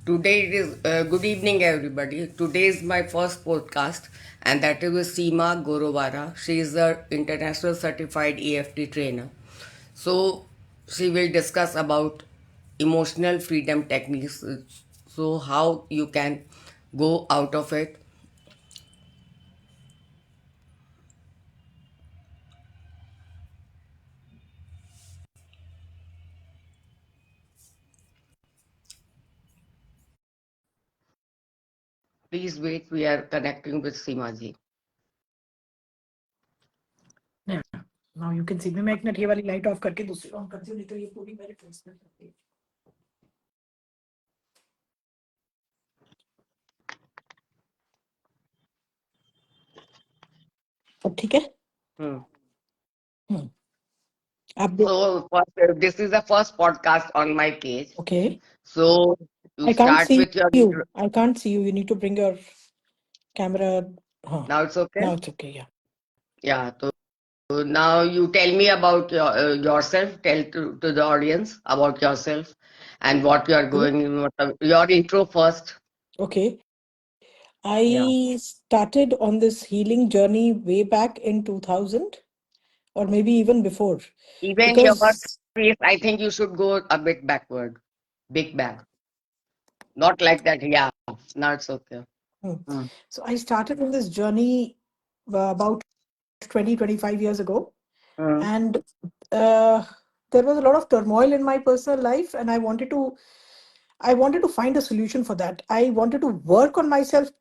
Today it is good evening, everybody. Today is my first podcast, and that is with Seema Gorovara. She is the international certified EFT trainer. So she will discuss about emotional freedom techniques. So how you can go out of it. Please wait. We are connecting with Seema ji. Yeah. Now you can see मैं एक minute ये वाली light of करके दूसरी on करती हूँ नहीं तो ये पूरी मेरे फेस पे लगती है। अब ठीक है? आप So this is the first podcast on my page. Okay. So you I can't start see with your you. I can't see you. You need to bring your camera. Now it's okay. Now it's okay. Yeah. Yeah. So now you tell me about yourself. Tell to the audience about yourself and what you are going in. Your intro first. Okay. I Yeah. started on this healing journey way back in 2000 or maybe even before. Even your face, I think you should go a bit backward. Big back. Not like that. Yeah. Now it's okay. So I started on this journey about 25 years ago. And there was a lot of turmoil in my personal life, and I wanted to find a solution for that. I wanted to work on myself.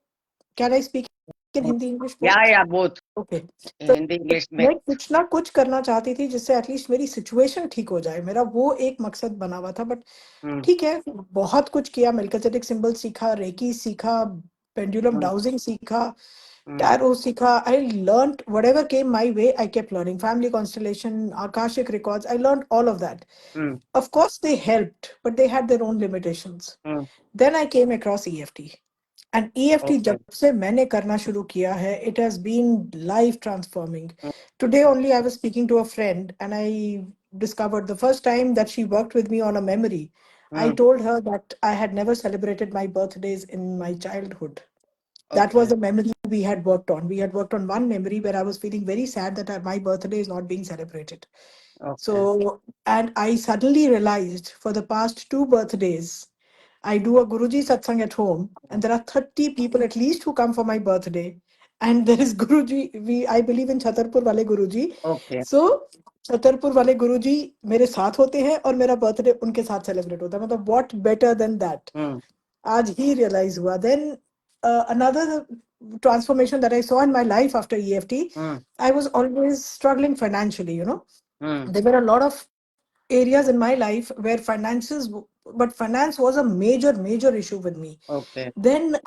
Can I speak in Hindi, English both? Yeah, both. Okay. Hindi, English मैं mix. कुछ ना कुछ करना चाहती थी जिससे at least मेरी situation ठीक हो जाए। मेरा वो एक मकसद बना हुआ था, बट ठीक है, बहुत कुछ किया। मेल्किसेडिक सिंबल सीखा, रेकी सीखा, पेंडुलम डाउजिंग सीखा, टैरो सीखा। I learned whatever came my way. I kept learning family constellation, Akashic records. I learned all of that. Of course, they helped, but they had their own limitations. Then I came across EFT. And EFT जब से मैंने करना शुरू किया है, it has been life transforming. Today only I was speaking to a friend and I discovered the first time that she worked with me on a memory. I told her that I had never celebrated my birthdays in my childhood. That was the memory we had worked on. We had worked on one memory where I was feeling very sad that my birthday is not being celebrated. So, and I suddenly realized for the past 2 birthdays, I do a Guruji satsang at home, and there are 30 people at least who come for my birthday. And there is Guruji. I believe in Chhatarpur wale Guruji. Okay. So Chhatarpur wale Guruji मेरे साथ होते हैं और मेरा birthday उनके साथ celebrate होता है. मतलब what better than that? आज ही realize हुआ. Then another transformation that I saw in my life after EFT, I was always struggling financially. There were a lot of areas in my life where but finance was a major issue with me. Then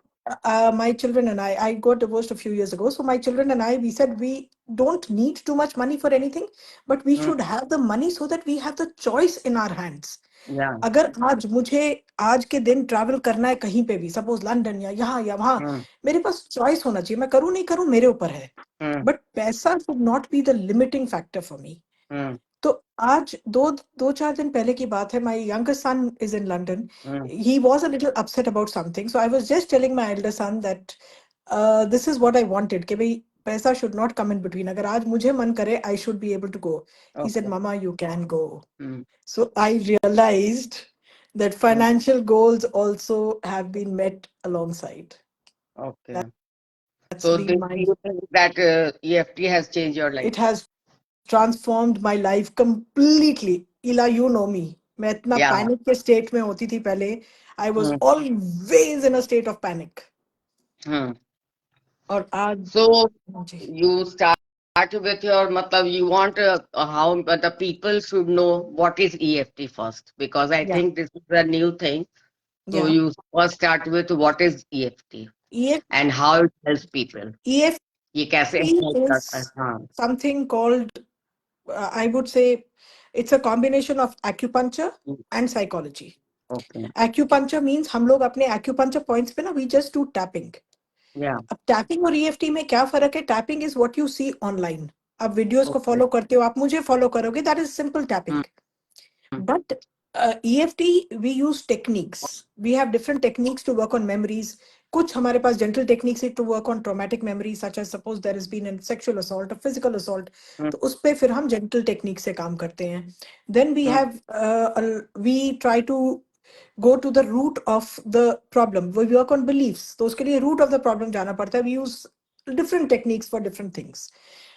my children and I got divorced a few years ago. So my children and I, we said we don't need too much money for anything, but we should have the money so that we have the choice in our hands. अगर आज मुझे आज के दिन travel करना है कहीं पे भी, सपोज लंदन या यहाँ या वहां, मेरे पास चॉइस होना चाहिए. मैं करूं नहीं करूं मेरे ऊपर है, बट पैसा should not be the limiting factor for me. तो आज दो चार दिन पहले की बात है. My younger son is in London. He was a little upset about something, so I was just telling my elder son that this is what I wanted, कि भाई पैसा should not come in between. अगर आज मुझे मन करे, I should be able to go. He said mama you can go. So I realised that financial goals also have been met alongside. Okay. So do you think that EFT has changed your life? It has transformed my life completely. Ila, you know me. मैं इतना panic के state में होती थी पहले. I was always in a state of panic. और आज So you start with your, you want how the people should know what is EFT first, because I think this is a new thing. So you first start with what is EFT and how it helps people. EFT is something called, I would say, it's a combination of acupuncture and psychology. Acupuncture means हम लोग अपने acupuncture points पे ना we just do tapping. अब tapping और EFT में क्या फर्क है? Tapping is what you see online. आप वीडियोस को फॉलो करते हो, आप मुझे फॉलो करोगे, that is simple tapping. But EFT, we use techniques. We have different techniques to work on memories. कुछ हमारे पास gentle techniques है to work on traumatic memories, such as suppose there has been a sexual assault or physical assault. तो उस पे फिर हम gentle techniques से काम करते हैं. Then we have we try to go to the root of the problem. We work on beliefs. तो उसके लिए root of the problem जाना पड़ता है. We use different techniques for different things.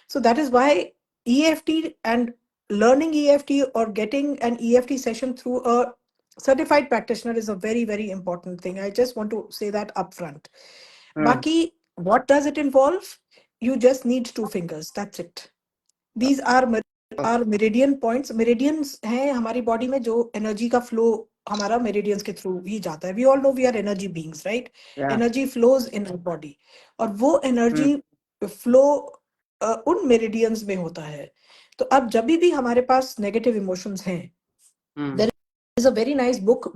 So that is why EFT and learning EFT or getting an EFT session through a certified practitioner is a very, very important thing. I just want to say that upfront. Baki, what does it involve? You just need 2 fingers. That's it. These are meridian points. Meridians हैं हमारी body में जो energy का flow हमारा meridians के through ही जाता है. We all know we are energy beings, right? Yeah. Energy flows in our body. और वो energy flow उन meridians में होता है. तो अब जब भी हमारे पास negative emotions हैं, there is a very nice book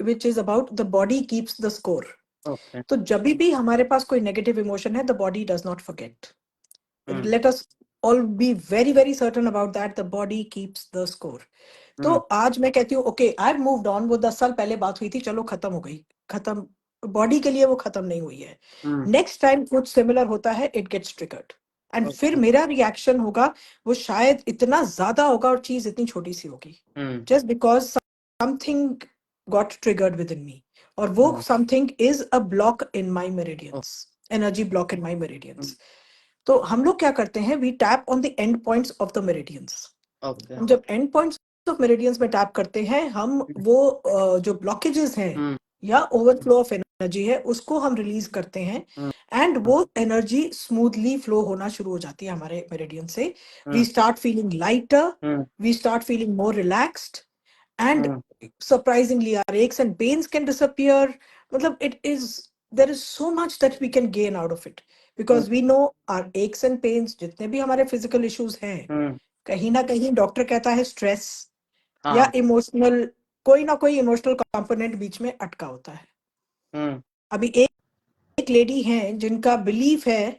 which is about the body keeps the score. Okay. तो जब भी हमारे पास कोई negative emotion है, the body does not forget. Let us all be very, very certain about that. The body keeps the score. तो आज मैं कहती हूँ okay, I've moved on. वो 10 साल पहले बात हुई थी, चलो खत्म हो गई, खत्म. बॉडी के लिए वो खत्म नहीं हुई है. नेक्स्ट टाइम कुछ सिमिलर होता है, इट गेट्स ट्रिगर्ड एंड फिर मेरा रिएक्शन होगा वो शायद इतना ज्यादा होगा और चीज इतनी छोटी सी होगी, just because something got triggered within me, और वो something is a block in my meridians, energy block in my meridians. तो हम लोग क्या करते हैं, we tap on the end points of the meridians. हम जब एंड पॉइंट्स ऑफ मेरिडियंस में टैप करते हैं, हम वो जो ब्लॉकेजेस हैं या ओवरफ्लो ऑफ एनर्जी है उसको हम रिलीज करते हैं एंड वो एनर्जी स्मूथली फ्लो होना शुरू हो जाती है हमारे मेरिडियन से. We start feeling lighter, we start feeling more relaxed and surprisingly our aches and pains can disappear. मतलब it is, there is so much that we can gain out of it because we know our aches and pains, जितने भी हमारे physical issues हैं, कहीं ना कहीं doctor कहता है स्ट्रेस या इमोशनल, कोई ना कोई इमोशनल कंपोनेंट बीच में अटका होता है. अभी एक लेडी है जिनका बिलीफ है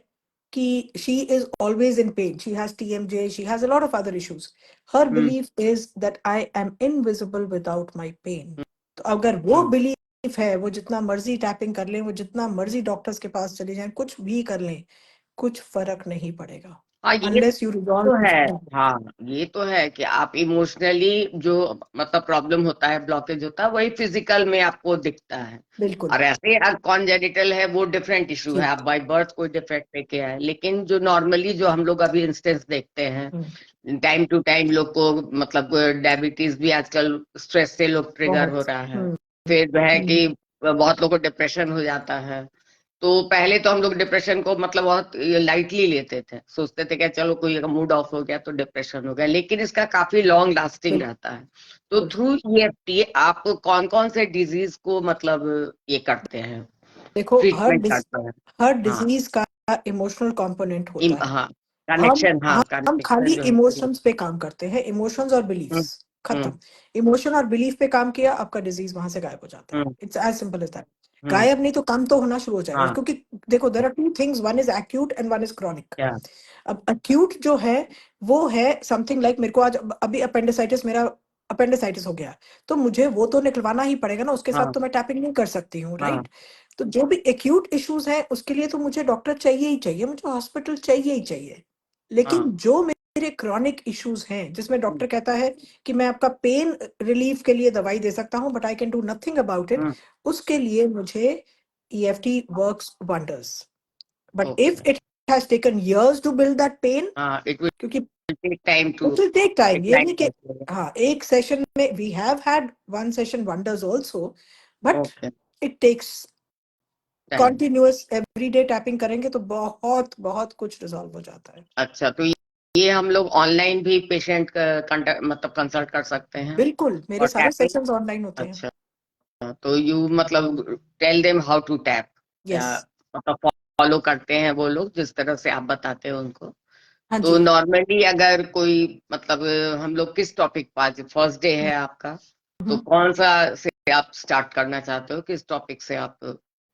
कि she is always in pain, she has TMJ, she has a lot of other issues. Her belief is that I am invisible without my pain. तो अगर वो बिलीफ है, वो जितना मर्जी टैपिंग कर लें, वो जितना मर्जी डॉक्टर्स के पास चले जाएं, कुछ भी कर लें, कुछ फर्क नहीं पड़ेगा. ये Unless you तो resolve है. it. ये तो है कि आप इमोशनली जो मतलब प्रॉब्लम होता है, ब्लॉकेज होता है, वही फिजिकल में आपको दिखता है. बिल्कुल. और ऐसे कॉन्जेनिटल है वो डिफरेंट इशू है, आप बाय बर्थ कोई डिफेक्ट लेके आए. लेकिन जो नॉर्मली जो हम लोग अभी इंस्टेंस देखते हैं, टाइम टू टाइम लोग को मतलब डायबिटीज भी आजकल स्ट्रेस से लोग ट्रिगर हो रहा है. फिर जो है कि बहुत लोगों को डिप्रेशन हो जाता है. तो पहले तो हम लोग डिप्रेशन को मतलब बहुत लाइटली लेते थे, सोचते थे कि चलो कोई मूड ऑफ हो गया तो डिप्रेशन हो गया, लेकिन इसका काफी लॉन्ग लास्टिंग रहता है. तो थ्रू EFT आप कौन कौन से डिजीज को मतलब ये करते हैं, देखो, ट्रीटमेंट करते हैं? हर डिजीज का इमोशनल कंपोनेंट होता है. कनेक्शन. हम खाली इमोशंस पे काम करते हैं, इमोशंस और बिलीफ्स खत्म. इमोशन और बिलीफ पे काम किया, आपका डिजीज वहां से गायब हो जाता है. It's as simple as that. गायब नहीं तो कम तो होना शुरू हो जाएगा. क्योंकि देखो, there are 2 things, one is acute and one is chronic. अब एक्यूट जो है वो है समथिंग लाइक, मेरे को आज अभी अपेंडिसाइटिस, मेरा अपेंडिसाइटिस हो गया, तो मुझे वो तो निकलवाना ही पड़ेगा ना, उसके साथ तो मैं टैपिंग नहीं कर सकती हूँ, राइट. तो जो भी एक्यूट इश्यूज हैं उसके लिए तो मुझे डॉक्टर चाहिए ही चाहिए, मुझे हॉस्पिटल चाहिए ही चाहिए. लेकिन जो मेरे क्रॉनिक इश्यूज हैं, जिसमें डॉक्टर कहता है कि मैं आपका पेन रिलीफ के लिए दवाई दे सकता हूं but I can do nothing about it, उसके लिए मुझे EFT works wonders. But if it has taken years to build that pain, क्योंकि it will take time. ये नहीं कि हाँ एक सेशन में, we have had one session wonders also, but it takes continuous everyday tapping करेंगे तो बहुत बहुत कुछ रिजॉल्व हो जाता है. अच्छा, तो ये हम लोग ऑनलाइन भी पेशेंट मतलब कंसल्ट कर सकते हैं? बिल्कुल, मेरे सारे सेशंस ऑनलाइन होते हैं. अच्छा, तो यू मतलब tell them how to tap, या मतलब फॉलो करते हैं वो लोग जिस तरह से आप बताते हैं उनको? तो नॉर्मली अगर कोई मतलब हम लोग किस टॉपिक पर, फर्स्ट डे है आपका, तो कौन सा से आप स्टार्ट करना चाहते हो, किस टॉपिक से आप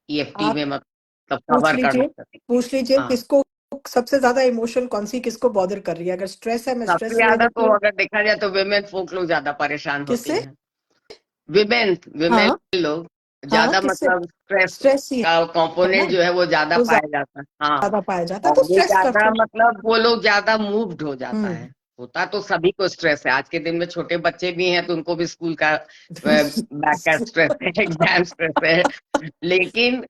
EFT में मतलब कवर करना चाहते हैं? पूछ लीजिए किसको सबसे ज्यादा इमोशन कौन सी किसको बॉदर कर रही है. अगर स्ट्रेस है, मैं स्ट्रेस सबसे ज्यादा तो अगर देखा जाए तो विमेन फोक लोग ज्यादा परेशान होती हैं. विमेन विमेन हाँ लोग हाँ, ज्यादा किससे? मतलब स्ट्रेस स्ट्रेस ही का है ना, कंपोनेंट जो है वो ज्यादा वो पाया जाता है। हाँ, ज्यादा पाया जाता है, तो और वो स्ट्रेस करते ज्यादा हैं। मतलब वो लोग ज्यादा मूव्ड हो जाता हम्म। है। होता तो सभी को स्ट्रेस है, आज के दिन में छोटे बच्चे भी हैं तो उनको भी स्कूल का बैक का स्ट्रेस है, एग्जाम स्ट्रेस है। लेकिन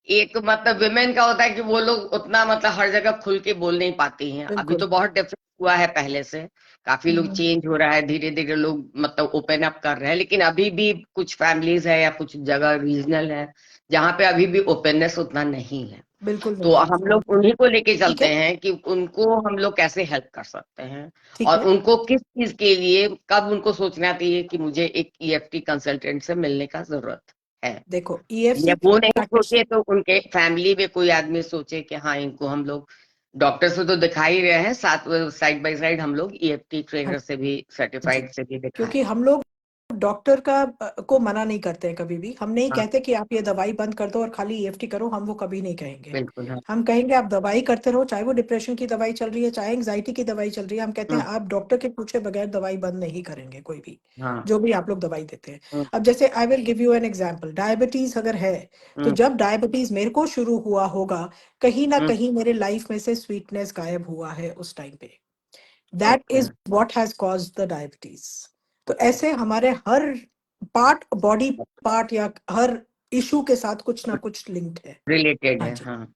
एक मतलब विमेन का होता है कि वो लोग उतना मतलब हर जगह खुल के बोल नहीं पाती हैं। अभी बिल्कुल। तो बहुत डिफरेंस हुआ है पहले से, काफी लोग हम्म, चेंज हो रहा है, धीरे धीरे लोग मतलब ओपन अप कर रहे हैं। लेकिन अभी भी कुछ फैमिलीज है या कुछ जगह रीजनल है जहाँ पे अभी भी ओपननेस उतना नहीं है। बिल्कुल तो नहीं है। हम लोग उन्हीं को लेके ठीक चलते है, हैं कि उनको हम लोग कैसे हेल्प कर सकते हैं, ठीक और है। उनको किस चीज के लिए कब उनको सोचना चाहिए कि मुझे एक ईएफटी कंसल्टेंट से मिलने का जरूरत है। देखो, या ईएफटी वो नहीं प्रैक्टिस, सोचे तो उनके फैमिली में कोई आदमी सोचे कि हाँ इनको हम लोग डॉक्टर से तो दिखा ही रहे हैं, साथ साइड बाय साइड हम लोग ईएफटी ट्रेनर से भी, जी, सर्टिफाइड से भी दिखाएं। क्योंकि हम लोग डॉक्टर का को मना नहीं करते हैं कभी भी। हम नहीं हाँ, कहते कि आप ये दवाई बंद कर दो और खाली ईएफटी करो, हम वो कभी नहीं कहेंगे। बिल्कुल। हाँ। हम कहेंगे आप दवाई करते रहो, चाहे वो डिप्रेशन की दवाई चल रही है, चाहे एंग्जाइटी की दवाई चल रही है। हम कहते हैं हम्म, आप डॉक्टर के पूछे बगैर दवाई बंद नहीं करेंगे कोई भी, हाँ। जो भी आप लोग दवाई देते हैं। हम्म, अब जैसे I will give you an example, diabetes अगर है, तो हम्म, जब डायबिटीज मेरे को शुरू हुआ होगा, कहीं ना हम्म, कहीं मेरे लाइफ में से स्वीटनेस गायब हुआ है उस टाइम पे। That okay. Is what has caused the diabetes. तो ओके, ऐसे हमारे हर पार्ट, बॉडी पार्ट या हर इशू के साथ कुछ ना कुछ लिंक्ड है। रिलेटेड हाँ है। जी। हाँ।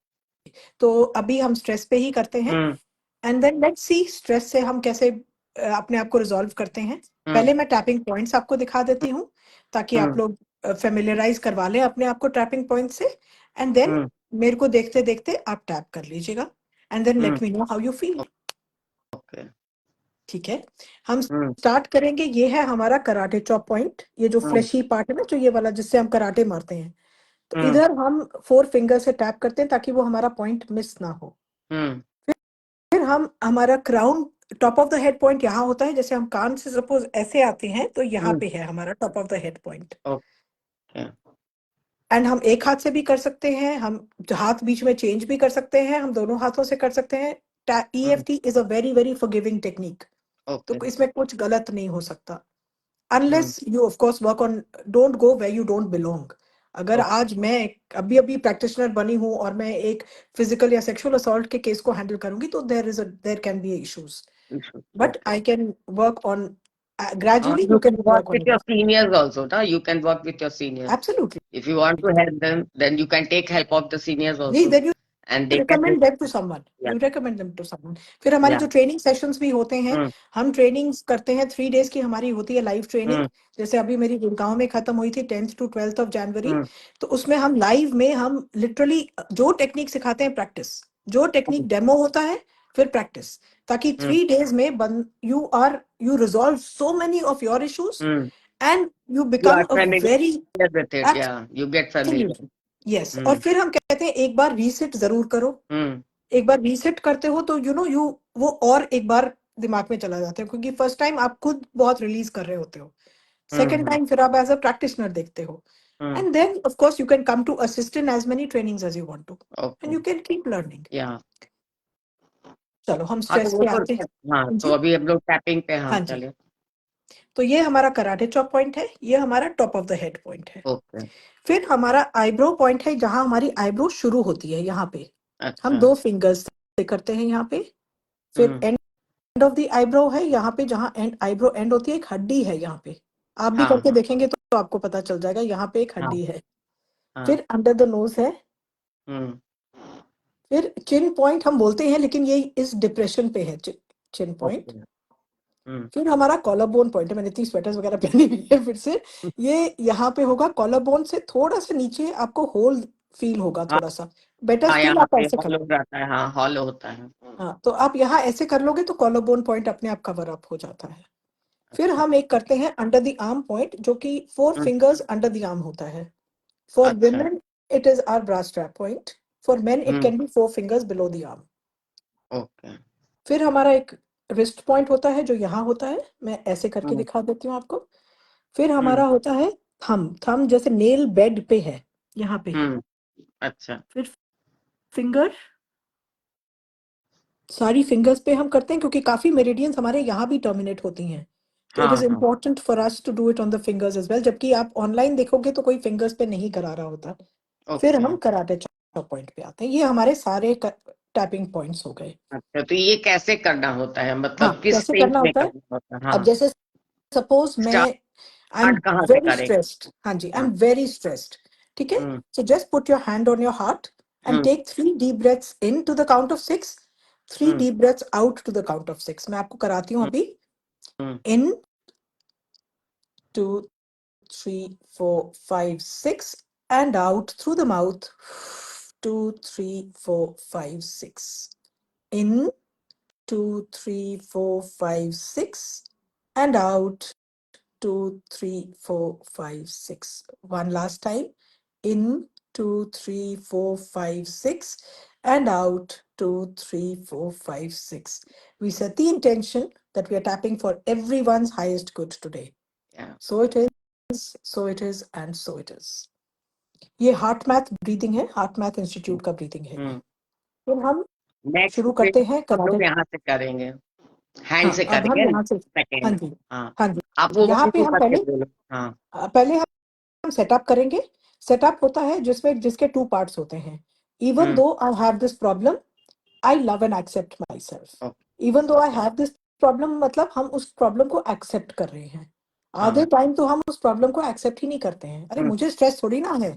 तो अभी हम स्ट्रेस पे ही करते हैं, hmm, and then let's see stress से हम कैसे अपने आप को रिजॉल्व करते हैं। हम्म, पहले मैं टैपिंग पॉइंट्स आपको दिखा देती हूँ, ताकि आप हम्म, लोग फेमिलियराइज करवा लें अपने आप को टैपिंग पॉइंट से। एंड देन हम्म, मेरे को देखते देखते आप टैप कर लीजिएगा, and then hmm, let me know how you feel. Okay. ठीक है, हम हम्म, स्टार्ट करेंगे। ये है हमारा कराटे चॉप पॉइंट, ये जो हम्म, फ्लैशी पार्ट है ना, जो ये वाला जिससे हम कराटे मारते हैं। तो हम्म, इधर हम 4 फिंगर से टैप करते हैं ताकि वो हमारा पॉइंट मिस ना हो। हम्म, फिर हम हमारा crown, top of the head point यहाँ होता है। जैसे हम कान से सपोज ऐसे आते हैं, तो यहाँ हम्म, पे है हमारा top of the head point. Okay. And हम एक हाथ से भी कर सकते हैं, हम हाथ बीच में चेंज भी कर सकते हैं, हम दोनों हाथों से कर सकते हैं। Hmm, EFT is a very very forgiving technique, तो ओके। इसमें कुछ गलत नहीं हो सकता, hmm, unless you of course work on, don't go where you don't belong. अगर ओके। आज मैं अभी अभी प्रैक्टिशनर बनी हूँ और मैं एक फिजिकल या सेक्सुअल असॉल्ट के केस को हैंडल करूंगी, तो there can be issues, but okay. I can work on gradually, You you can can work work on with your it. seniors also, na? You can work with your seniors. Absolutely. If you want to help them, then you can take help of the seniors जी, also, then you and they can recommend help. them to someone. Yeah, You recommend them to someone. फिर हमारी yeah. जो training sessions भी होते हैं, हम्म, हम trainings करते हैं। 3 days की हमारी होती है लाइव ट्रेनिंग। हम्म, जैसे अभी मेरी गुड़गांव में खत्म हुई थी 10th to 12th of January. हम्म, तो उसमें हम लाइव में हम लिटरली जो टेक्निक सिखाते हैं, प्रैक्टिस, जो टेक्निक डेमो होता है, फिर प्रैक्टिस, ताकि हम्म, 3 days में you resolve so many of your issues, hmm. And you You become are a familiar very, with it. Yeah, you get familiar. Yes. और हम्म, फिर हम कहते हैं एक बार रीसेट जरूर करो। हम्म, एक बार रीसेट करते हो तो यू वो और एक बार दिमाग में चला जाता है, क्योंकि फर्स्ट टाइम आप खुद बहुत रिलीज कर रहे होते हो, सेकेंड हम्म, टाइम फिर आप एज अ प्रैक्टिशनर देखते हो, hmm. And then of course you can come to assist in as many trainings as you want to, and Okay. You can keep learning. Yeah. चलो हम हाँ, तो स्ट्रेस वो पे तो, आते हाँ, हैं तो जी। अभी हम लोग टैपिंग पे, हाँ, हाँ जी, चलिए। तो ये हमारा कराटे चॉप पॉइंट है, ये हमारा top of the head point है। ओके। फिर हमारा आईब्रो पॉइंट है, जहां हमारी आईब्रो शुरू होती है, यहाँ पे हम अच्छा। 2 फिंगर्स से करते हैं यहाँ पे। फिर हम्म, एंड ऑफ द आईब्रो है यहाँ पे, जहाँ एंड आईब्रो एंड होती है, एक हड्डी है यहाँ पे। आप भी हाँ, करके हाँ, देखेंगे तो आपको पता चल जाएगा, यहाँ पे एक हाँ, हड्डी है। हाँ। फिर अंडर द नोज है। हम्म, फिर चिन पॉइंट हम बोलते हैं, लेकिन ये इस डिप्रेशन पे है, चिन पॉइंट। ओके। हम्म, फिर हमारा कॉलर बोन पॉइंट है, मैंने इतनी स्वेटर्स वगैरह पहनी हुई है फिर से। ये यहाँ पे होगा, कॉलर बोन से थोड़ा सा नीचे आपको होल फील होगा हाँ, थोड़ा सा, बेटर हाँ, स्टिल यहाँ आप पे ऐसे कर, हॉलो रहता है, हाँ, हॉलो होता है। हाँ तो आप यहाँ ऐसे कर लोगे तो कॉलर बोन पॉइंट अपने आप कवर अप हो जाता है। फिर अच्छा। हम एक करते हैं अंडर द आर्म पॉइंट, जो कि 4 फिंगर्स अंडर द आर्म होता है। फॉर अच्छा। women it is our bra strap point, for men it hmm, can be 4 fingers below the arm। Okay. फिर हमारा एक रिस्ट पॉइंट होता है, जो यहाँ होता है, मैं ऐसे करके हम्म, दिखा देती हूँ आपको। फिर हम्म, हमारा होता है थम, थम जैसे नेल बेड पे है, यहाँ पे है। हम्म, अच्छा। फिर फिंगर, सारी फिंगर्स पे हम करते हैं, क्योंकि काफी मेरिडियंस हमारे यहाँ भी टर्मिनेट होती हैं। तो इट हाँ इज हाँ important for us to do it on the fingers as well, जबकि आप ऑनलाइन देखोगे तो कोई फिंगर्स पे नहीं करा रहा होता। फिर ओके। हम कराटे चॉप पॉइंट पे आते हैं। ये हमारे सारे टैपिंग पॉइंट्स हो गए। अच्छा, तो ये कैसे करना होता है, हाँ, मतलब किस कैसे पेज करना में होता है? करना होता है? अब हाँ, जैसे सपोज मैं आई एम स्टार्ट कहाँ से वेरी करेंगे? स्ट्रेस्ड, हाँ जी, आई हाँ। एम वेरी स्ट्रेस्ड, ठीक है। Hmm so just put your hand on your heart and hmm take 3 deep breaths in to the count of 6, three hmm deep breaths out to the count of 6। मैं आपको कराती हूँ hmm अभी। Hmm in, 2, 3, 4, 5, 6, and out through the mouth. 2, 3, 4, 5, 6. In, 2, 3, 4, 5, 6, and out. 2, 3, 4, 5, 6. One last time. In, 2, 3, 4, 5, 6, and out. 2, 3, 4, 5, 6. We set the intention that we are tapping for everyone's highest good today. yeah, So it is, so it is, and so it is. ये heart math breathing है, heart math institute का breathing है ये। हम्म तो हम next शुरू पे करते हैं हम कराटे। लोग यहाँ से करेंगे, हैंड हाँ, से अब हम करेंगे यहाँ से, हाँ सेकेंड। जी, हाँ, हाँ जी, आप वो यहाँ वन पे टू हम करके पहले बोलो। हाँ। पहले हम सेटअप करेंगे। सेटअप होता है जिसमें जिसके 2 पार्ट्स होते हैं। Even hmm though I have this problem, I love and accept my self. Okay. Even though I have this problem, मतलब हम उस प्रॉब्लम को एक्सेप्ट कर रहे हैं। आधे हाँ। टाइम तो हम उस प्रॉब्लम को एक्सेप्ट ही नहीं करते हैं। अरे हम्म मुझे स्ट्रेस थोड़ी ना है,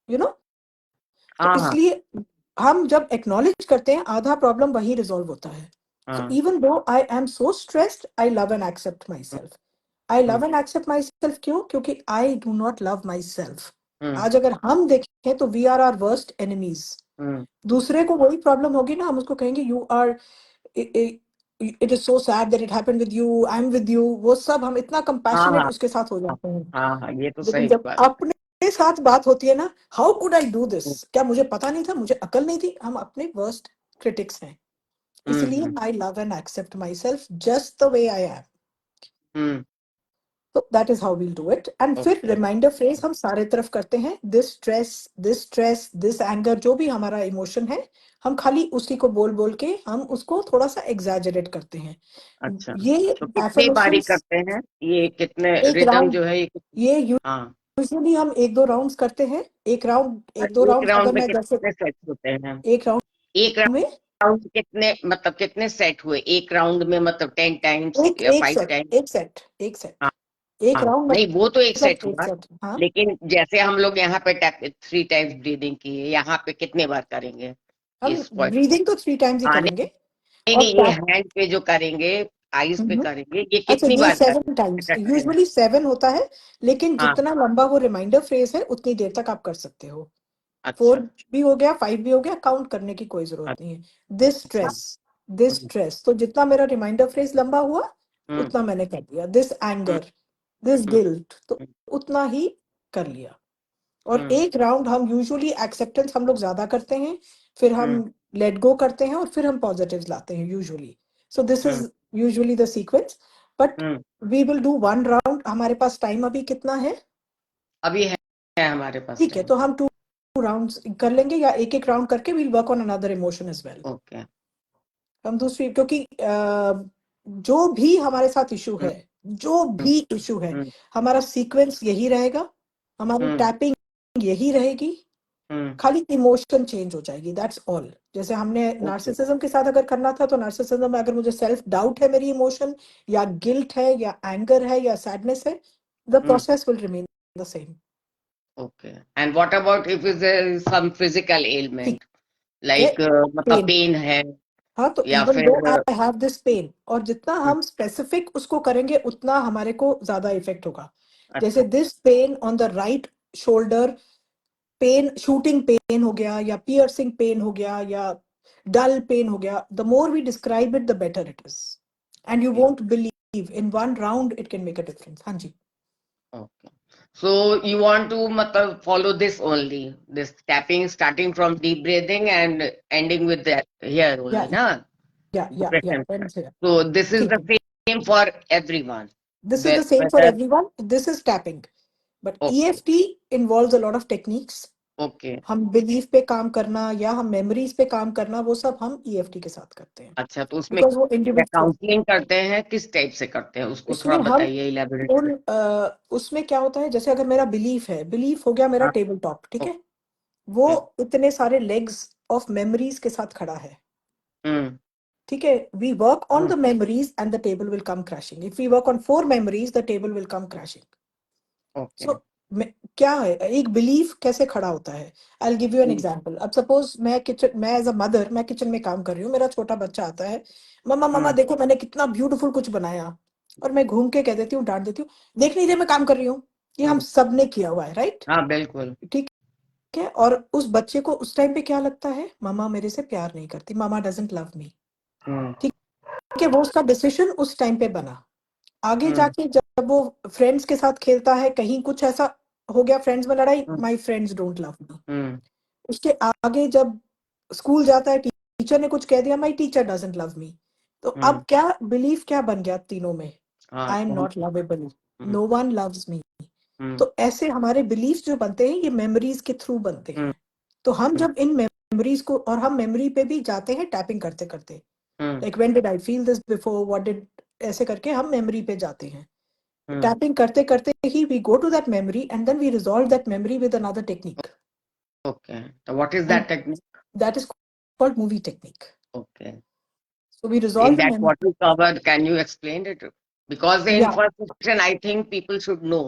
यू नो। तो हाँ हाँ इसलिए हम जब एक्नॉलेज करते हैं, आधा प्रॉब्लम वही रिजॉल्व होता है। सो हाँ। Even though I am so stressed, I love and accept my hmm self. I hmm love and accept my self क्यों? क्योंकि I do not love my self. Hmm आज अगर हम देखें तो we are are worst enemies. Hmm, दूसरे को वही प्रॉब्लम होगी ना, हम उसको कहेंगे you are, it is so sad that it happened with you, I am with you, वो सब हम इतना हाँ कंपैशनेट हाँ उसके साथ हो हाँ जाते हैं। हाँ हाँ, ये तो लेकिन सही जब बात है। अपने साथ बात होती है ना, how could I do this, hmm क्या मुझे पता नहीं था, मुझे अकल नहीं थी, हम अपने वर्स्ट क्रिटिक्स हैं। इसलिए hmm I love and accept my self just the way I am. Hmm तो that is how we'll do it. And फिर ओके। रिमाइंडर फ्रेज हम सारे तरफ करते हैं। दिस स्ट्रेस, दिस एंगर, जो भी हमारा इमोशन है, हम खाली उसी को बोल बोल के हम उसको थोड़ा सा एग्जैजरेट करते हैं। अच्छा, ये तो कितनी बारी एफर्मेशंस करते हैं ये, कितने एक रिदम राउंड, जो है ये ये हाँ, यूजुअली हम 1-2 राउंड्स करते हैं। और 1-2 राउंड्स, एक अगर राउंड में मैं जैसे कितने सेट होते हैं? एक राउंड एक में राउंड कितने, मतलब कितने सेट हुए एक राउंड में, मतलब 10 टाइम्स एक या एक फाइव सेट टाइम्स एक सेट एक हाँ सेट एक हाँ, राउंड नहीं वो तो एक मतलब सेट एक हुआ, सेट, हाँ। लेकिन जैसे हम लोग यहाँ पे 3 टाइम्स ब्रीदिंग की है, यहाँ पे कितने बार करेंगे हम इस पॉइंट? ब्रीदिंग तो 3 टाइम्स ही हाँ, करेंगे। नहीं और नहीं, ये टैप, हैंड पे जो करेंगे, आईज पे करेंगे, ये अच्छा, कितनी ये बार सेवन करेंगे times at a time? Usually 7 होता है। लेकिन हाँ, जितना लंबा वो रिमाइंडर फ्रेज है उतनी देर तक आप कर सकते हो। अच्छा 4 भी हो गया, 5 भी हो गया, काउंट करने की कोई जरूरत नहीं है। दिस अच्छा। स्ट्रेस, दिस हम्म स्ट्रेस, तो जितना मेरा रिमाइंडर फ्रेज लंबा हुआ हम्म उतना मैंने कर दिया। This hmm anger, this hmm guilt, तो उतना ही कर लिया। और हम्म एक राउंड हम यूजुअली एक्सेप्टेंस हम लोग ज्यादा करते हैं, फिर हम हम्म लेट गो करते हैं, और फिर हम पॉजिटिव्स लाते हैं usually. So this hmm is usually the sequence. But hmm. We will do 1 round. हमारे पास टाइम अभी कितना है? अभी है हमारे पास ठीक है, टाइम। तो हम 2 राउंड्स कर लेंगे, या एक एक राउंड करके we'll work on another emotion as well. Okay. हम दूसरी, क्योंकि जो भी हमारे साथ इशू हम्म है, जो हम्म भी इशू है, हम्म हमारा सीक्वेंस यही रहेगा, हमारी हम्म टैपिंग यही रहेगी, हम्म, खाली इमोशन चेंज हो जाएगी, दैट्स ऑल। जैसे हमने ओके। नार्सिसिज्म के साथ अगर करना था, तो नार्सिसिज्म में अगर मुझे सेल्फ डाउट है, मेरी इमोशन, या गिल्ट है, या एंगर है, या सैडनेस है, the hmm process will remain the same. Okay. And what about if is some physical ठीक एलिमेंट, है। लाइक मतलब पेन, पेन है, हाँ, तो या इवन दो फिर आई हैव दिस पेन, और जितना हम स्पेसिफिक उसको करेंगे उतना हमारे को ज्यादा इफेक्ट होगा। जैसे अच्छा। This pain on the right shoulder, pain, shooting pain हो गया, या पियर्सिंग पेन हो गया, या डल पेन हो गया, the more we describe it the better it is. And you won't believe, in 1 round it can make a difference. हाँ जी। Okay, so you want to मतलब follow this only, this tapping starting from deep breathing and ending with that here या only ना, या depression. ठीक So this is the है। same for everyone. This is the same for Whether everyone, this is tapping. But okay, EFT involves a lot of techniques. Okay. हम belief पे काम करना या हम मेमोरीज पे काम करना, वो सब हम ईएफटी के साथ करते हैं, अच्छा, तो उसमें बिकॉज वो इंडिविजुअल। काउंसलिंग करते हैं, किस टाइप से करते हैं उसको थोड़ा इसमें हम बताइए, इलेबोरेट। उसमें क्या होता है, जैसे अगर मेरा बिलीफ है, बिलीफ हो गया मेरा हाँ। टेबल टॉप, ठीक है, वो ओके। इतने सारे लेग्स ऑफ मेमोरीज के साथ खड़ा है, हम्म। ठीक है। We work on hmm. The memories and the table will come crashing. If we work on 4 memories the table will come crashing. Okay. So क्या है एक बिलीफ कैसे खड़ा होता है? I give you an hmm. Example. अब suppose मैं as a mother, मैं किचन में काम कर रही हूँ, मेरा छोटा बच्चा आता है, मम्मा मम्मा हम्म। देखो मैंने कितना ब्यूटीफुल कुछ बनाया, और मैं घूम के कह देती हूँ, डांट देती हूँ, देख नहीं रहे मैं काम कर रही हूँ। ये हम हम्म। सब ने किया हुआ है, राइट? हाँ, बिल्कुल। ठीक है। और उस बच्चे को उस टाइम पे क्या लगता है, मामा मेरे से प्यार नहीं करती, मामा डजंट लव मी, हम्म। ठीक है। वो उसका डिसीजन उस टाइम पे बना। आगे हम्म। जाके जब वो फ्रेंड्स के साथ खेलता है, कहीं कुछ ऐसा हो गया, फ्रेंड्स में लड़ाई, hmm. My friends don't love me. Hmm. उसके आगे जब स्कूल जाता है, टीचर ने कुछ कह दिया, my teacher doesn't love me. तो अब हम्म। क्या बिलीफ क्या बन गया तीनों में? हाँ, आई एम कौन। Not lovable, hmm. No one loves me. Hmm. तो ऐसे हमारे बिलीफ जो बनते हैं, ये मेमोरीज के थ्रू बनते हम्म। हैं। तो हम हम्म। जब इन मेमोरीज को, और हम मेमोरी पे भी जाते हैं टैपिंग करते करते, hmm. Like when did I feel this before, what did, ऐसे करके हम मेमोरी पे जाते हैं। हम्म। टैपिंग करते करते ही we go to that memory and then we resolve that memory with another technique, okay, तो what is and that technique? that is called movie technique. Okay. So we In resolve the that, memory. what you covered, can you explain it? Because in Yeah, first section, I think people should know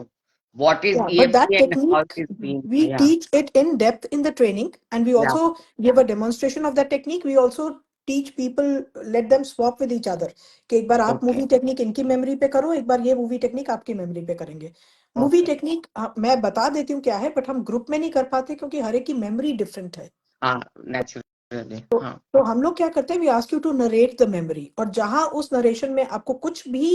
what is yeah. But that EFT and how it technique, is being. we Yeah. teach it in depth in the training, and we Yeah. also give a demonstration of that technique. We also teach people, let them swap with each other. कि एक बार आप Okay. Movie technique इनकी memory पे करो, एक बार ये movie technique आपकी memory पे करेंगे। Movie Okay. टेक्निक मैं बता देती हूँ क्या है, बट हम ग्रुप में नहीं कर पाते क्योंकि हर एक की मेमोरी डिफरेंट है। Naturally. तो हाँ. तो हम लोग क्या करते हैं, we ask you to narrate the memory, और जहां उस नरेशन में आपको कुछ भी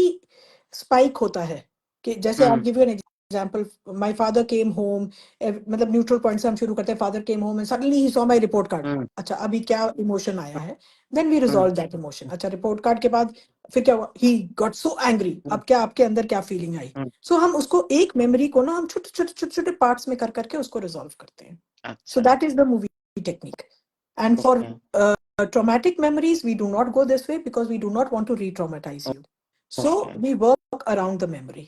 स्पाइक होता है, कि जैसे I hmm. Give you an example, my father came home, मतलब न्यूट्रल पॉइंट से हम शुरू करते हैं, father came home and suddenly he saw my report card. Hmm. अच्छा, अभी क्या इमोशन आया है, then we hmm. Resolve that emotion. अच्छा, रिपोर्ट कार्ड के बाद फिर क्या हुआ, ही गॉट सो एंग्री, अब क्या आपके अंदर क्या फीलिंग आई? हम्म. सो हम उसको एक मेमोरी को ना, हम छोटे छोटे छोटे छोटे पार्ट्स में कर करके उसको रिजॉल्व करते हैं। सो अच्छा. That is the movie technique. And for Okay. traumatic memories, we do not go this way because we do not want to re-traumatize you. So Okay. we work around the memory.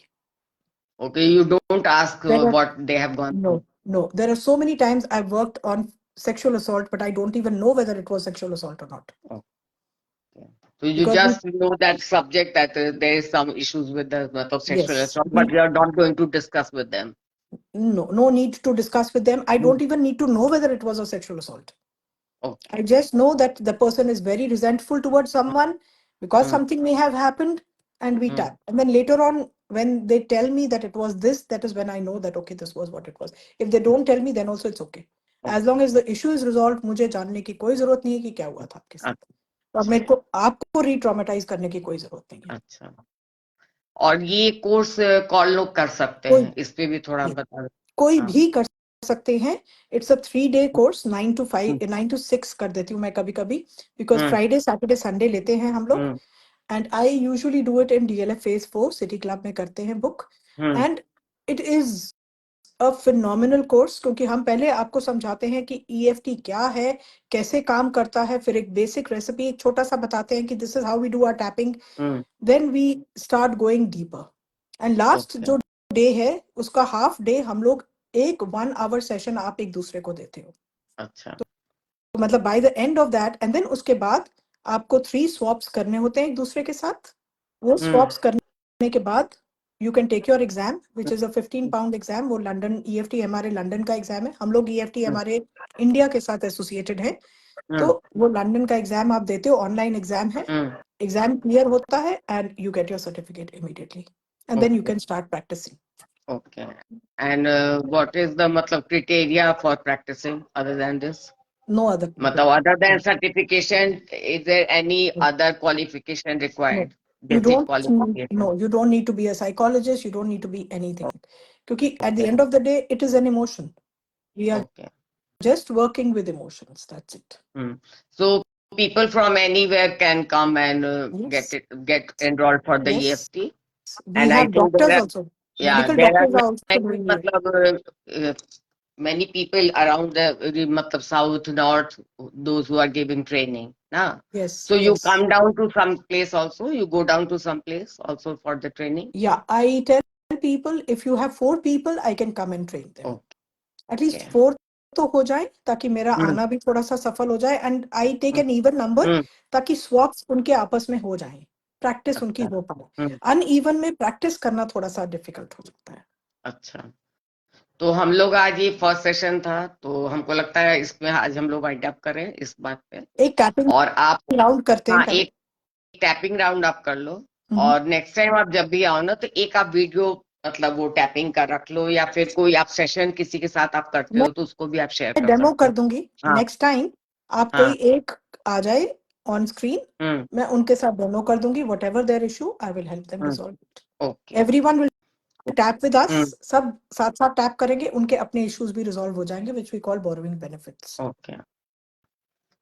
Okay. You don't ask There are what they have gone through. no. There are so many times I've worked on sexual assault, but I don't even know whether it was sexual assault or not, Okay. So you because we, just know that subject that there is some issues with the of sexual yes, assault, but we, you are not going to discuss with them. no need to discuss with them. I Hmm. don't even need to know whether it was a sexual assault. I Okay. just know that the person is very resentful towards someone because Hmm. something may have happened, and we Hmm. tap. And then later on, when they tell me that it was this, that is when I know that okay, this was what it was. If they don't tell me, then also it's okay. As long as the issue is resolved, मुझे जानने की कोई जरूरत नहीं है कि क्या हुआ था आपके साथ। तो अब मेरे को आपको री-ट्रॉमेटाइज करने की कोई जरूरत नहीं है। अच्छा, और ये कोर्स कौन लोग कर सकते कोई हैं, इस पे भी थोड़ा बता दो। कोई हाँ. भी कर सकते हैं। It's a 3 day course, 9 to 5, hmm. 9 to 6 कर देती हूँ मैं कभी कभी, because hmm. Friday Saturday Sunday लेते हैं हम लोग। हम्म. And I usually do it in DLF Phase 4, City Club में करते हैं book. Hmm. And it is a phenomenal course, क्योंकि हम पहले आपको समझाते हैं कि EFT क्या है, कैसे काम करता है, फिर एक बेसिक रेसिपी एक छोटा सा बताते हैं कि this is how we do our tapping. Hmm. Then we start going deeper. And last okay. जो डे है, उसका हाफ डे हम लोग एक 1 hour सेशन आप एक दूसरे को देते हो। अच्छा. तो मतलब by the end of that, and then उसके बाद आपको 3 स्वॉप्स करने होते हैं एक दूसरे के साथ। वो हम्म. स्वॉप्स करने के बाद you can take your exam, which is a 15 pound exam. वो लंदन EFT हमारे लंदन का एग्जाम है, हम लोग EFT हमारे इंडिया के साथ एसोसिएटेड है। तो हम्म. वो लंदन का एग्जाम आप देते हो, ऑनलाइन एग्जाम है। हम्म. एग्जाम क्लियर होता है and you get your certificate immediately, and then you okay. Can start practicing. Okay. And what is the मतलब criteria for practicing other than this? No other, मतलब other than certification, is there any other qualification no, required? you Basic don't need, qualification. no, you don't need to be a psychologist, you don't need to be anything, क्योंकि at the Okay. end of the day it is an emotion. We are Okay. just working with emotions, that's it. Hmm. So people from anywhere can come and Yes, get enrolled for the yes. EFT. We And I have think there doctors are, also, yeah, medical there are doctors are also many doing it. मतलब many people around the matlab south, north, those who are giving training. Nah. Yes, So you yes. come down to some place also. You go down to some place also for the training. Yeah, I tell people if you have 4 people, I can come and train them. Okay. At least 4 तो हो जाए ताकि मेरा Hmm. आना भी थोड़ा सा सफल हो जाए and I take an even number Hmm. ताकि स्वैप्स उनके आपस में हो जाए, प्रैक्टिस उनकी अच्छा. हो पाए. Hmm. अनइवन में प्रैक्टिस करना थोड़ा सा डिफिकल्ट हो जाता है. अच्छा. तो हम लोग आज ये फर्स्ट सेशन था, तो हमको लगता है इसमें आज हम लोग वाइंड अप करें इस बात पे. एक टैपिंग और आप राउंड करते हैं हाँ पहले. एक टैपिंग राउंड आप कर लो. हम्म. और नेक्स्ट टाइम आप जब भी आओ ना तो एक आप वीडियो मतलब वो टैपिंग का रख लो, या फिर कोई आप सेशन किसी के साथ आप करते मैं हो तो उसको भी आप शेयर कर डेमो सकते कर हो. दूंगी. हाँ. नेक्स्ट टाइम आप हाँ. कोई एक आ जाए ऑन स्क्रीन, हम्म. मैं उनके साथ डेमो कर दूंगी. Whatever there issue I will help them resolve it. Okay. Everyone will tap with us. Hmm. सब साथ साथ टैप करेंगे, उनके अपने इश्यूज भी रिजॉल्व हो जाएंगे, which we call borrowing benefits. Okay.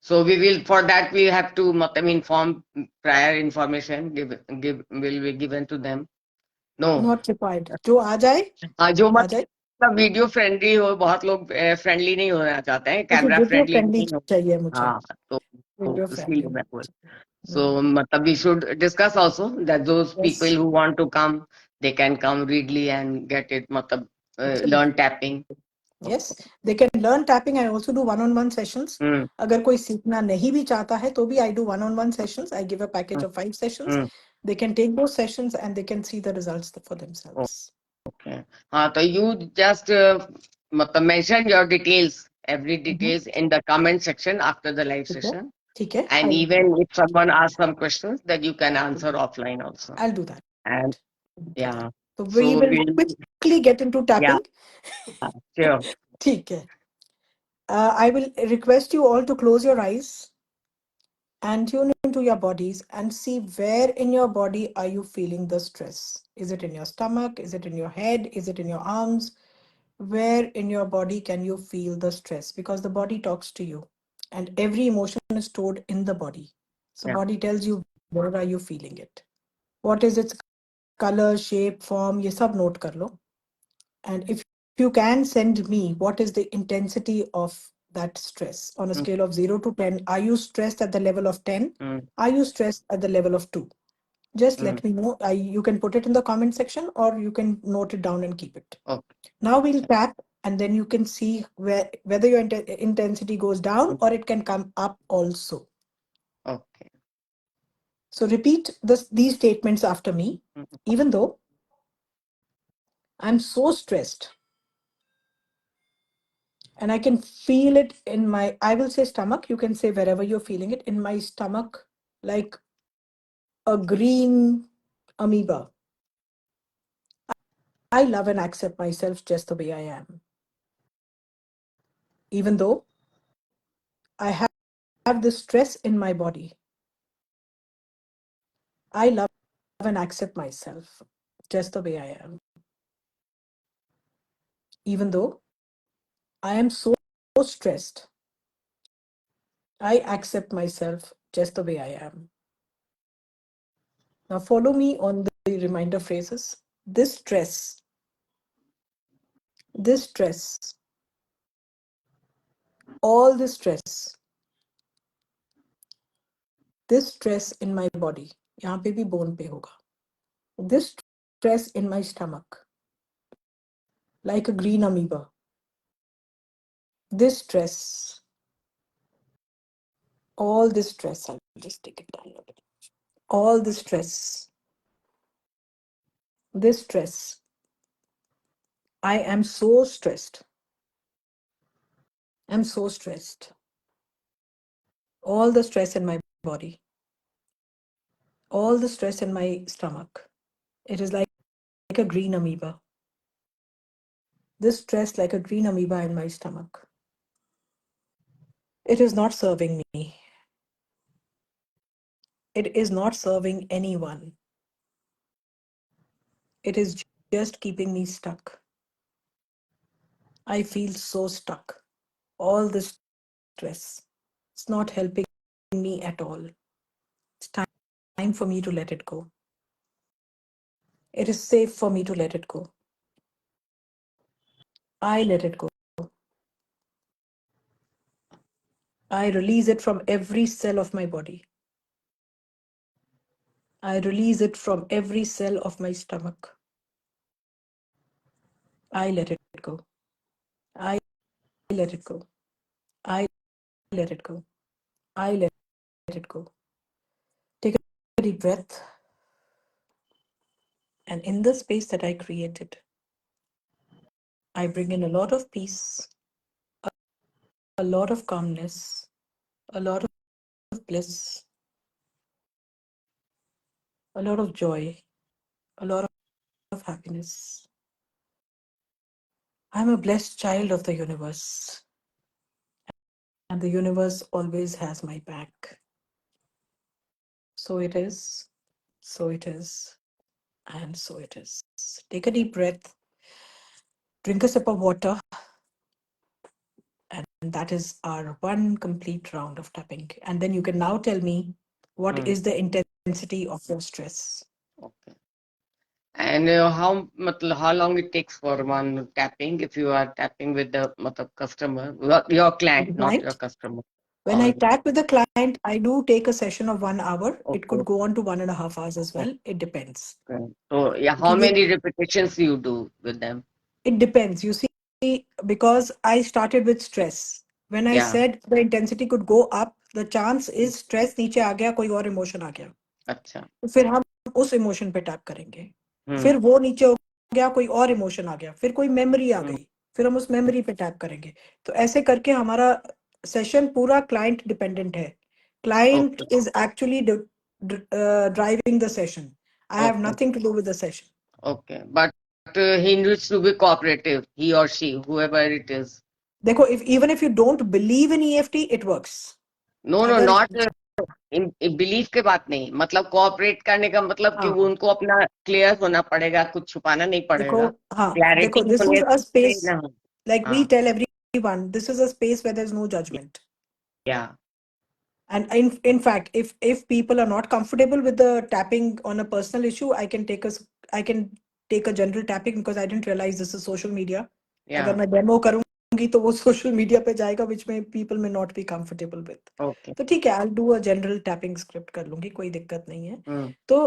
So we will, for that we have to मतलब inform prior information give will be given to them. No. Not required. जो आ जाए हाँ, जो आ जाए. मतलब वीडियो फ्रेंडली हो. बहुत लोग फ्रेंडली नहीं होना चाहते हैं, मुझे कैमरा वीडियो फ्रेंडली फ्रेंडली नहीं हो. चाहिए. मुझे हाँ. तो वीडियो इसलिए फ्रेंडली. मैं बोल. So मतलब we should discuss also that those people who want to come, they can come readily and get it मतलब learn tapping. Yes, they can learn tapping. I also do one-on-one sessions. हम्म. अगर कोई सीखना नहीं भी चाहता है तो भी I do one-on-one sessions. I give a package of 5 sessions. Hmm. They can take those sessions and they can see the results for themselves. Okay. हाँ, तो you just मतलब mention your details, every details in the comment section after the live ठीक है. session. ठीक है. And even if someone asks some questions, that you can answer offline also. I'll do that. And yeah, So we so will we'll, quickly get into yeah, tapping. sure. ठीक है. I will request you all to close your eyes and tune into your bodies and see where in your body are you feeling the stress. Is it in your stomach? Is it in your head? Is it in your arms? Where in your body can you feel the stress? Because the body talks to you and every emotion is stored in the body. So Yeah. body tells you where are you feeling it. What is its color, shape, form, ये सब note कर लो. And if you can send me what is the intensity of that stress on a scale of 0 to 10. Are you stressed at the level of 10? Are you stressed at the level of 2? Just let me know. You can put it in the comment section or you can note it down and keep it. Okay. Now we'll tap and then you can see whether your intensity goes down or it can come up also. Okay. So repeat these statements after me. Even though I'm so stressed and I can feel it in my, I will say stomach, you can say wherever you're feeling it, in my stomach, like a green amoeba. I love and accept myself just the way I am. Even though I have this stress in my body, I love and accept myself just the way I am. Even though I am so stressed, I accept myself just the way I am. Now follow me on the reminder phrases. This stress, all this stress in my body, यहाँ पे भी bone पे होगा. This stress in my stomach, like a green amoeba. This stress, all this stress, I'll just take it down a bit. All this stress, I am so stressed. I'm so stressed. All the stress in my body, all the stress in my stomach. It is like a green amoeba. This stress like a green amoeba in my stomach. It is not serving me. It is not serving anyone. It is just keeping me stuck. I feel so stuck. All this stress. It's not helping me at all. It's time for me to let it go. It is safe for me to let it go. I let it go. I release it from every cell of my body. I release it from every cell of my stomach. I let it go. I let it go. I let it go. I let it go. Take a deep breath. And in the space that I created, I bring in a lot of peace, a lot of calmness, a lot of bliss, a lot of joy, a lot of happiness. I'm a blessed child of the universe, and the universe always has my back. So it is, so it is, and so it is. Take a deep breath, drink a sip of water, and that is our one complete round of tapping. And then you can now tell me what is the intensity of your stress. Okay. And how long it takes for one tapping if you are tapping with the customer, your client, not your Right? customer. When I Or tap with the client, I do take a session of 1 hour. It okay, could go on to 1.5 hours as well. It depends. okay. So yeah, how क्योंकि ये- many repetitions you do with them? It depends. You see, because I started with stress. When I Yeah. said the intensity could go up, the chance is stress नीचे आ गया, कोई और emotion आ गया. अच्छा. तो फिर हम उस इमोशन पे टैप करेंगे. हम्म. फिर वो नीचे हो गया, कोई और इमोशन आ गया, फिर कोई मेमोरी आ हम्म. गई, फिर हम उस मेमोरी पे टैप करेंगे. तो ऐसे करके हमारा सेशन पूरा क्लाइंट डिपेंडेंट है. Client Okay. Is actually driving the session. I have Okay. Nothing to do with the session. Okay. But he needs to be cooperative, he or she, whoever it is. देखो, even if you don't believe in EFT, it works. No, no, अगर not belief के बात नहीं, मतलब cooperate करने का मतलब कि हाँ, वो उनको अपना क्लियर होना पड़ेगा, कुछ छुपाना नहीं देखो, पड़ेगा. हाँ, क्लैरिटी देखो, की दिस इज प्लेस अ पे स्पेस, ना. like we हाँ. tell everyone, this is a space where there's no judgment. या. And in fact, if people are not comfortable with the tapping on a personal issue, I can take a general tapping, because I didn't realize this is social media. या. अगर मैं demo करूंगी तो वो social media पे जाएगा, which may people may not be comfortable with. Okay. तो ठीक है, I'll do a general tapping script कर लूंगी, कोई दिक्कत नहीं है. हम्म. तो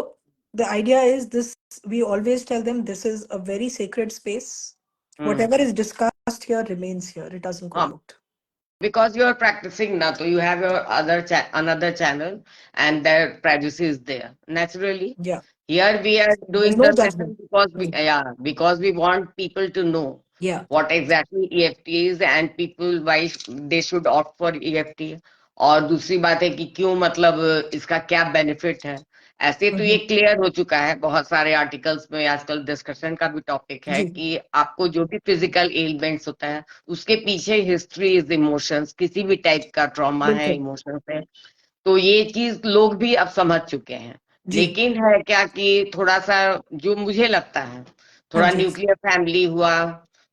the idea is this: we always tell them this is a very sacred space. Whatever is discussed here remains here. It doesn't go हाँ. out. Because you are practicing now, so you have your another channel, and their privacy is there naturally. Yeah. Here we are There's doing no the judgment. session because we want people to know Yeah. what exactly EFT is and people why they should opt for EFT. और दूसरी बात है कि क्यों, मतलब इसका क्या benefit है. ऐसे तो ये क्लियर हो चुका है, बहुत सारे आर्टिकल्स में आजकल डिस्कशन का भी टॉपिक है जी. कि आपको जो भी फिजिकल एलिमेंट्स होता है उसके पीछे हिस्ट्री इज इमोशंस, किसी भी टाइप का ट्रॉमा है, बिल्कुल. इमोशंस है. तो ये चीज लोग भी अब समझ चुके हैं. जी. लेकिन है क्या कि थोड़ा सा, जो मुझे लगता है, हाँ थोड़ा जी. न्यूक्लियर फैमिली हुआ,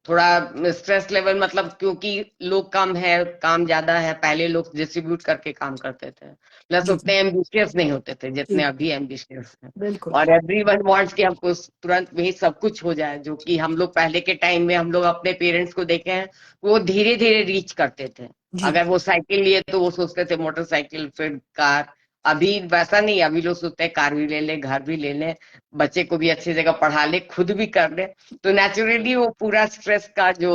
थोड़ा स्ट्रेस लेवल, मतलब क्योंकि लोग कम है, काम ज्यादा है, पहले लोग डिस्ट्रीब्यूट करके काम करते थे, प्लस जी. उतने एम्बिशियस नहीं होते थे जितने जी. अभी एम्बिशियस हैं. बिल्कुल. और एवरीवन वांट्स कि हमको तुरंत में ही सब कुछ हो जाए, जो कि हम लोग पहले के टाइम में हम लोग अपने पेरेंट्स को देखे हैं, वो धीरे धीरे रीच करते थे. जी. अगर वो साइकिल लिए तो वो सोचते थे मोटरसाइकिल, फिर कार. अभी वैसा नहीं, अभी लोग सोचते हैं कार भी ले ले, घर भी ले ले, बच्चे को भी अच्छी जगह पढ़ा ले, खुद भी कर ले. तो नेचुरली वो पूरा स्ट्रेस का जो,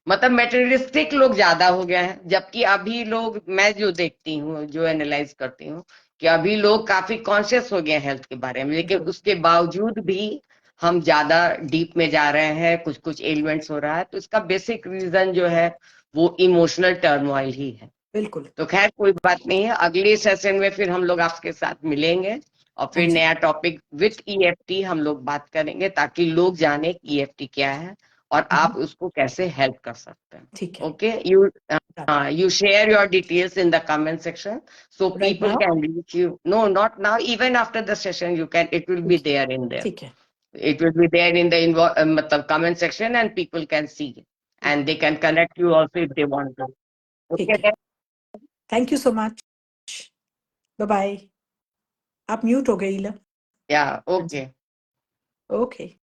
मतलब मेटेरियलिस्टिक लोग ज्यादा हो गया है. जबकि अभी लोग, मैं जो देखती हूँ, जो एनालाइज करती हूँ, कि अभी लोग काफी कॉन्शियस हो गए हैं हेल्थ के बारे में, लेकिन बिल्कुल. उसके बावजूद भी हम ज्यादा डीप में जा रहे हैं, कुछ कुछ एलिमेंट्स हो रहा है. तो इसका बेसिक रीजन जो है वो इमोशनल टर्मोइल ही है. बिल्कुल. तो खैर कोई बात नहीं है, अगले सेशन में फिर हम लोग आपके साथ मिलेंगे और हाँ फिर जी. नया टॉपिक विथ ईएफटी हम लोग बात करेंगे, ताकि लोग जाने ईएफटी क्या है और आप उसको कैसे हेल्प कर सकते हैं. ठीक है. Okay, you share your details in the comment section so Right people now. can reach you. No, not now, even after the session you can, it will be ठीक there in there. ठीक है. It will be there in the matlab comment section, and people can see and they can connect you also if they want to. ठीक Okay है. Thank you so much. Bye bye. आप mute हो गई ला. yeah, okay. Okay.